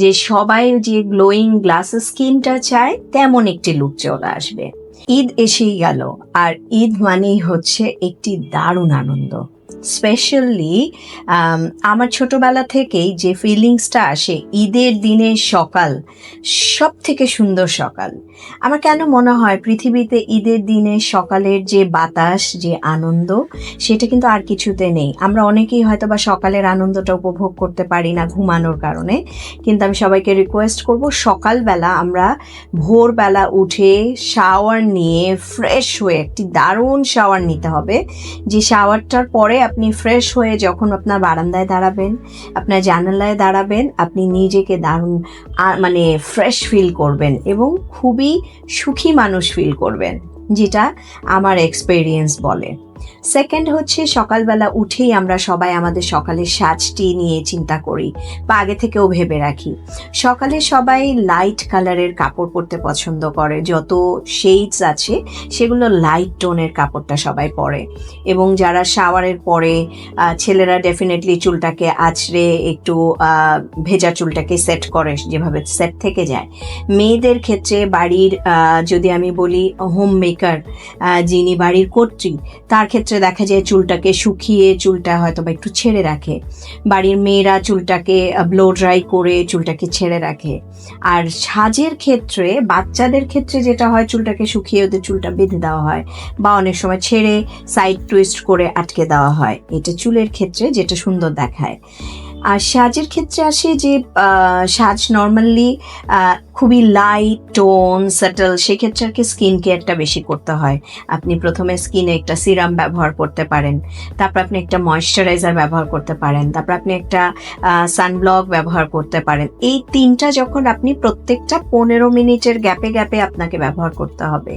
যে সবাই যে গ্লোয়িং গ্লাস স্কিনটা চায় তেমন একটি লুক চলে আসবে। ঈদ এসেই গেল, আর ঈদ মানেই হচ্ছে একটি দারুণ আনন্দ। স্পেশালি আমার ছোটবেলা থেকেই যে ফিলিংসটা আসে ঈদের দিনের সকাল, সব থেকে সুন্দর সকাল। আমার কেন মনে হয় পৃথিবীতে ঈদের দিনের সকালের যে বাতাস, যে আনন্দ, সেটা কিন্তু আর কিছুতে নেই। আমরা অনেকেই হয়তো বা সকালের আনন্দটা উপভোগ করতে পারি না ঘুমানোর কারণে, কিন্তু আমি সবাইকে রিকোয়েস্ট করব সকালবেলা আমরা ভোরবেলা উঠে শাওয়ার নিয়ে ফ্রেশ হয়ে একটি দারুণ শাওয়ার নিতে হবে। যে শাওয়ারটার পরে আপনি ফ্রেশ হয়ে যখন আপনার বারান্দায় দাঁড়াবেন, আপনার জানালায় দাঁড়াবেন, আপনি নিজেকে দারুণ মানে ফ্রেশ ফিল করবেন এবং খুবই সুখী মানুষ ফিল করবেন, যেটা আমার এক্সপেরিয়েন্স বলে। সেকেন্ড হচ্ছে সকালবেলা উঠেই আমরা সবাই আমাদের সকালের সাজটি নিয়ে চিন্তা করি বা আগে থেকেও ভেবে রাখি। সকালে সবাই লাইট কালারের কাপড় পরতে পছন্দ করে, যত শেডস আছে সেগুলো লাইট টোনের কাপড়টা সবাই পরে। এবং যারা শাওয়ারের পরে, ছেলেরা ডেফিনেটলি চুলটাকে আঁচড়ে একটু ভেজা চুলটাকে সেট করে, যেভাবে সেট থেকে যায়। মেয়েদের ক্ষেত্রে বাড়ির যদি আমি বলি হোম মেকার, যিনি বাড়ির কর্ত্রী, তার ক্ষেত্রে দেখা যায় চুলটাকে শুকিয়ে চুলটা হয়তো বা একটু ছেড়ে রাখে। বাড়ির মেয়েরা চুলটাকে ব্লো ড্রাই করে চুলটাকে ছেড়ে রাখে। আর সাজের ক্ষেত্রে বাচ্চাদের ক্ষেত্রে যেটা হয়, চুলটাকে শুকিয়ে ওদের চুলটা বেঁধে দেওয়া হয় বা অনেক সময় ছেড়ে সাইড টুইস্ট করে আটকে দেওয়া হয়। এটা চুলের ক্ষেত্রে যেটা সুন্দর দেখায়। আর সাজের ক্ষেত্রে আসে যে সাজ নর্মালি খুবই লাইট টোন স্যাটেল, সেক্ষেত্রে আর কি স্কিন কেয়ারটা বেশি করতে হয়। আপনি প্রথমে স্কিনে একটা সিরাম ব্যবহার করতে পারেন, তারপর আপনি একটা ময়েশ্চারাইজার ব্যবহার করতে পারেন, তারপর আপনি একটা সানব্লক ব্যবহার করতে পারেন। এই তিনটা যখন আপনি প্রত্যেকটা 15 মিনিটের গ্যাপে গ্যাপে আপনাকে ব্যবহার করতে হবে।